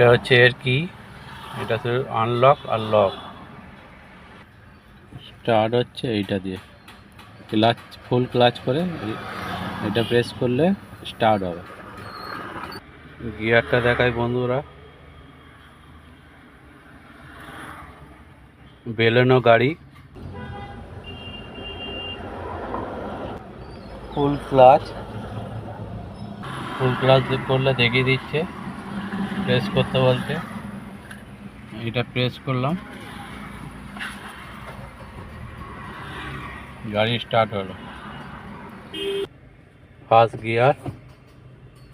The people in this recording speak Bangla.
এটা হচ্ছে এর কি, এটা তো আনলক আর লক। স্টার্ট হচ্ছে এইটা দিয়ে, ক্লাচ ফুল ক্লাচ করে এটা প্রেস করলে স্টার্ট হবে। গিয়ারটা দেখাই বন্ধুরা, বেলেনো গাড়ি, ফুল ক্লাচ করলে দেখিয়ে দিচ্ছে প্রেস করতে বলতে। এটা প্রেস করলাম, গাড়ি স্টার্ট হলো। First gear,